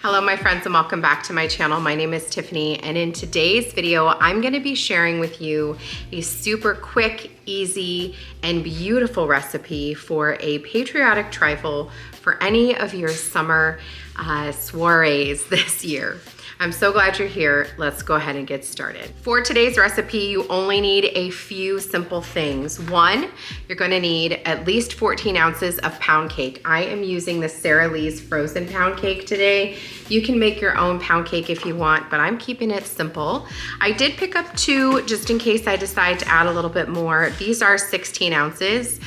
Hello my friends and welcome back to my channel. My name is Tiffany and in today's video I'm going to be sharing with you a super quick, easy, and beautiful recipe for a patriotic trifle for any of your summer soirees this year. I'm so glad you're here. Let's go ahead and get started. For today's recipe, you only need a few simple things. One, you're gonna need at least 14 ounces of pound cake. I am using the Sara Lee's frozen pound cake today. You can make your own pound cake if you want, but I'm keeping it simple. I did pick up 2 just in case I decide to add a little bit more. These are 16 ounces,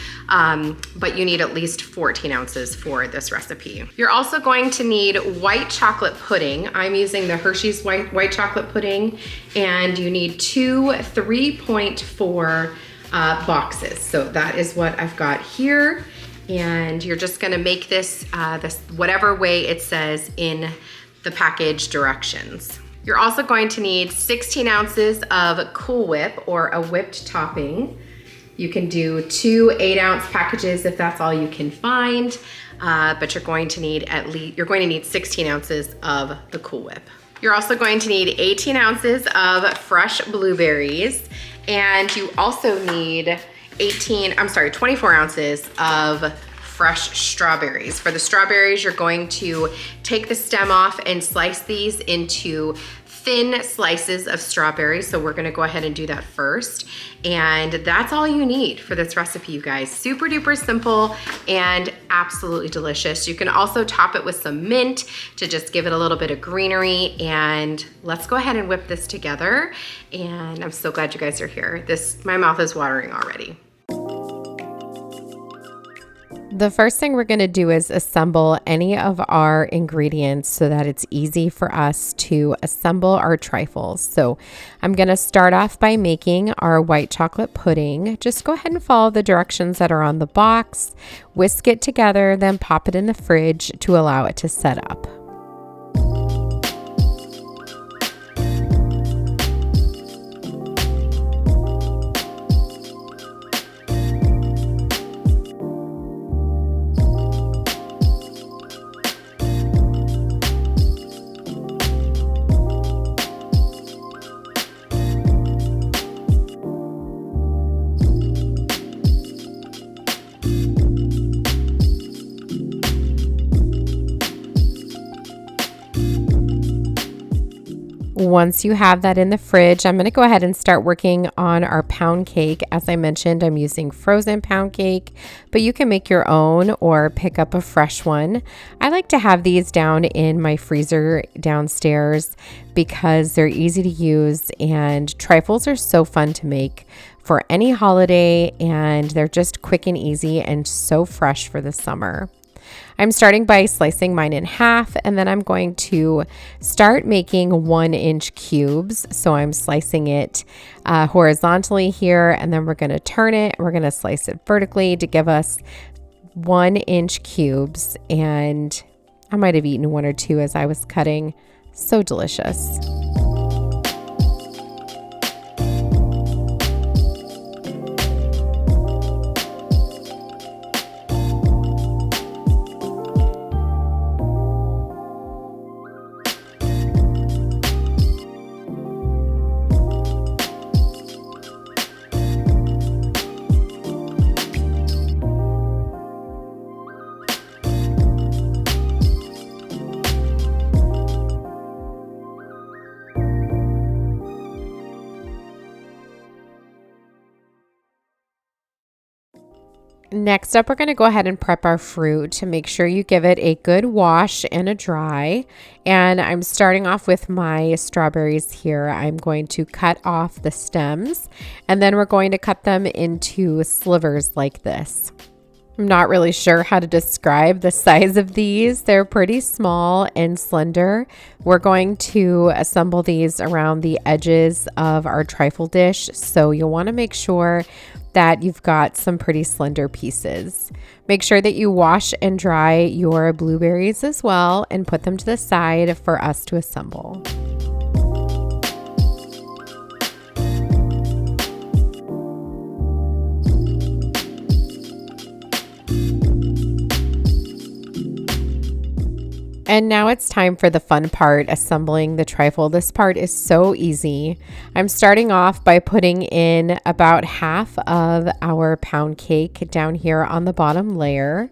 but you need at least 14 ounces for this recipe. You're also going to need white chocolate pudding. I'm using the Hershey's white chocolate pudding, and you need 2 3.4 boxes. So that is what I've got here. And you're just gonna make this, whatever way it says in the package directions. You're also going to need 16 ounces of Cool Whip or a whipped topping. You can do 2 8-ounce packages if that's all you can find, but you're going to need 16 ounces of the Cool Whip. You're also going to need 18 ounces of fresh blueberries, and you also need 24 ounces of fresh strawberries. For the strawberries, you're going to take the stem off and slice these into thin slices of strawberries. So we're gonna go ahead and do that first. And that's all you need for this recipe, you guys. Super duper simple and absolutely delicious. You can also top it with some mint to just give it a little bit of greenery. And let's go ahead and whip this together. And I'm so glad you guys are here. My mouth is watering already. The first thing we're going to do is assemble any of our ingredients so that it's easy for us to assemble our trifles. So I'm going to start off by making our white chocolate pudding. Just go ahead and follow the directions that are on the box, whisk it together, then pop it in the fridge to allow it to set up. Once you have that in the fridge, I'm going to go ahead and start working on our pound cake. As I mentioned, I'm using frozen pound cake, but you can make your own or pick up a fresh one. I like to have these down in my freezer downstairs because they're easy to use, and trifles are so fun to make for any holiday, and they're just quick and easy and so fresh for the summer. I'm starting by slicing mine in half, and then I'm going to start making 1-inch cubes. So I'm slicing it horizontally here, and then we're going to turn it. We're going to slice it vertically to give us 1-inch cubes. And I might have eaten 1 or 2 as I was cutting. So delicious. Next up, we're going to go ahead and prep our fruit to make sure you give it a good wash and a dry. And I'm starting off with my strawberries here. I'm going to cut off the stems, and then we're going to cut them into slivers like this. I'm not really sure how to describe the size of these. They're pretty small and slender. We're going to assemble these around the edges of our trifle dish, so you'll want to make sure that you've got some pretty slender pieces. Make sure that you wash and dry your blueberries as well and put them to the side for us to assemble. And now it's time for the fun part, assembling the trifle. This part is so easy. I'm starting off by putting in about half of our pound cake down here on the bottom layer.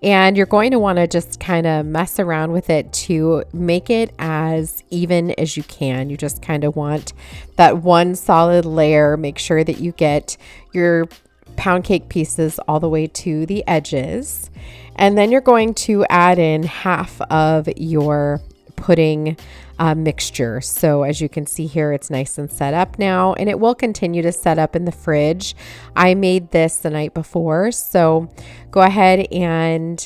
And you're going to want to just kind of mess around with it to make it as even as you can. You just kind of want that one solid layer. Make sure that you get your pound cake pieces all the way to the edges. And then you're going to add in half of your pudding mixture. So as you can see here, it's nice and set up now, and it will continue to set up in the fridge. I made this the night before, so go ahead and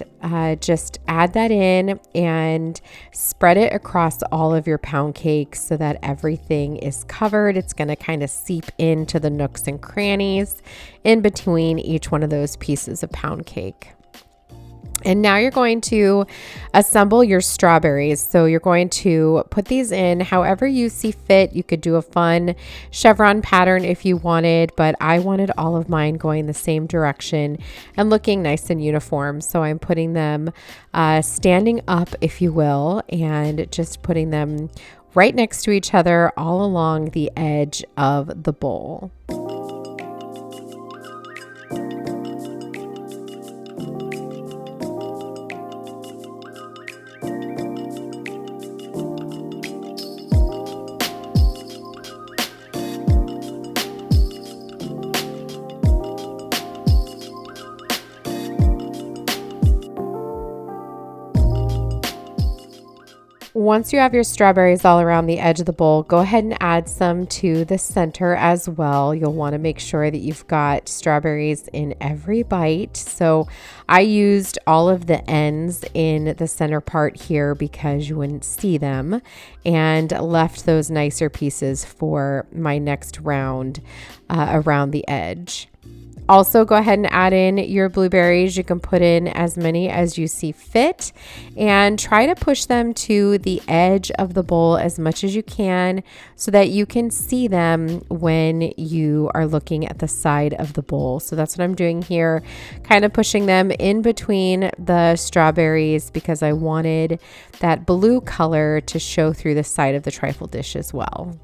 just add that in and spread it across all of your pound cakes so that everything is covered. It's going to kind of seep into the nooks and crannies in between each one of those pieces of pound cake. And now you're going to assemble your strawberries. So you're going to put these in however you see fit. You could do a fun chevron pattern if you wanted, but I wanted all of mine going the same direction and looking nice and uniform. So I'm putting them standing up, if you will, and just putting them right next to each other all along the edge of the bowl. Once you have your strawberries all around the edge of the bowl, go ahead and add some to the center as well. You'll want to make sure that you've got strawberries in every bite. So I used all of the ends in the center part here because you wouldn't see them, and left those nicer pieces for my next round around the edge. Also, go ahead and add in your blueberries. You can put in as many as you see fit and try to push them to the edge of the bowl as much as you can so that you can see them when you are looking at the side of the bowl. So that's what I'm doing here, kind of pushing them in between the strawberries because I wanted that blue color to show through the side of the trifle dish as well.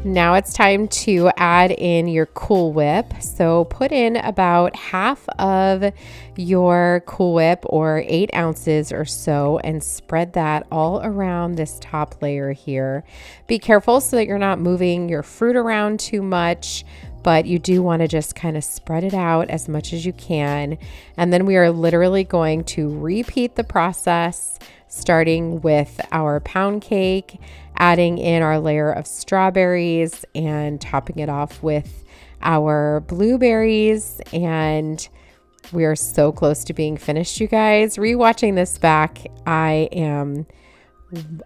Now it's time to add in your Cool Whip. So put in about half of your Cool Whip, or 8 ounces or so, and spread that all around this top layer here. Be careful so that you're not moving your fruit around too much, but you do want to just kind of spread it out as much as you can. And then we are literally going to repeat the process, starting with our pound cake, adding in our layer of strawberries and topping it off with our blueberries. And we are so close to being finished, you guys. Rewatching this back, I am,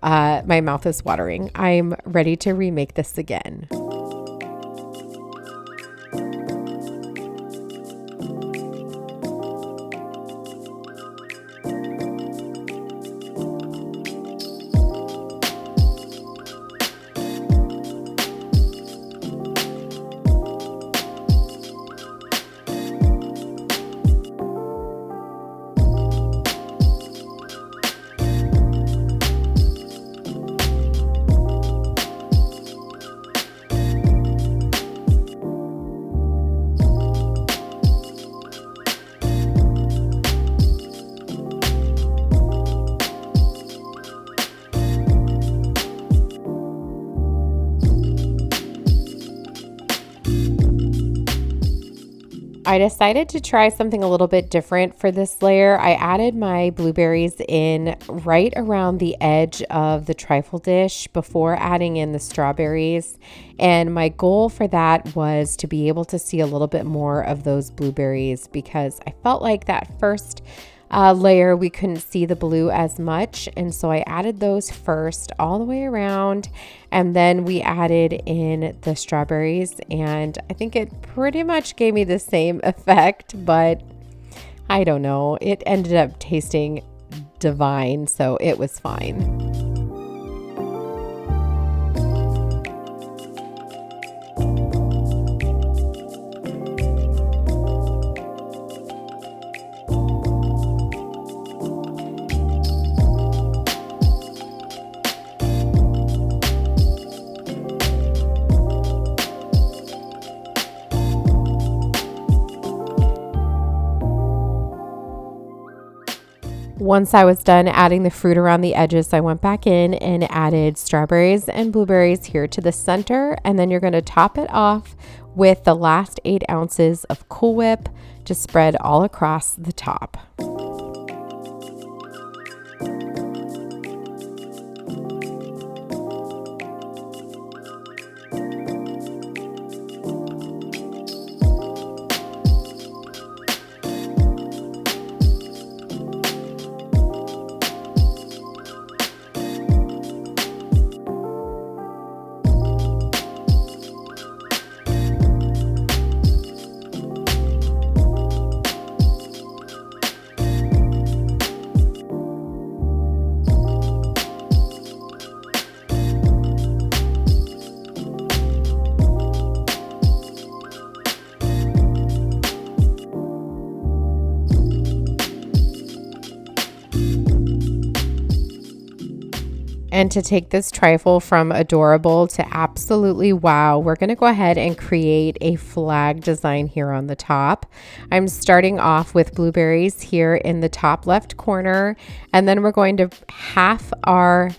my mouth is watering. I'm ready to remake this again. I decided to try something a little bit different for this layer. I added my blueberries in right around the edge of the trifle dish before adding in the strawberries. And my goal for that was to be able to see a little bit more of those blueberries because I felt like that first layer we couldn't see the blue as much, and so I added those first all the way around, and then we added in the strawberries, and I think it pretty much gave me the same effect, but I don't know, it ended up tasting divine, so it was fine. Once I was done adding the fruit around the edges, I went back in and added strawberries and blueberries here to the center. And then you're going to top it off with the last 8 ounces of Cool Whip to spread all across the top. And to take this trifle from adorable to absolutely wow, we're going to go ahead and create a flag design here on the top. I'm starting off with blueberries here in the top left corner, and then we're going to half our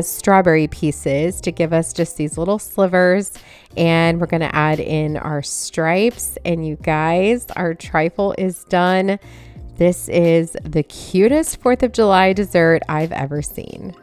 strawberry pieces to give us just these little slivers, and we're going to add in our stripes. And you guys, our trifle is done. This is the cutest 4th of July dessert I've ever seen.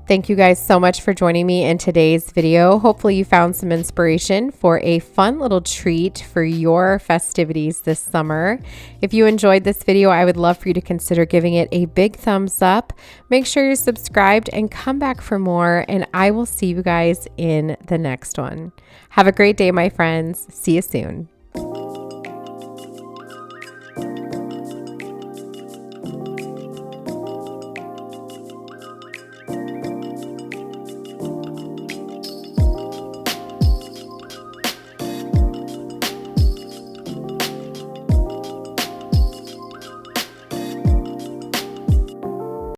Thank you guys so much for joining me in today's video. Hopefully you found some inspiration for a fun little treat for your festivities this summer. If you enjoyed this video, I would love for you to consider giving it a big thumbs up. Make sure you're subscribed and come back for more, and I will see you guys in the next one. Have a great day, my friends. See you soon.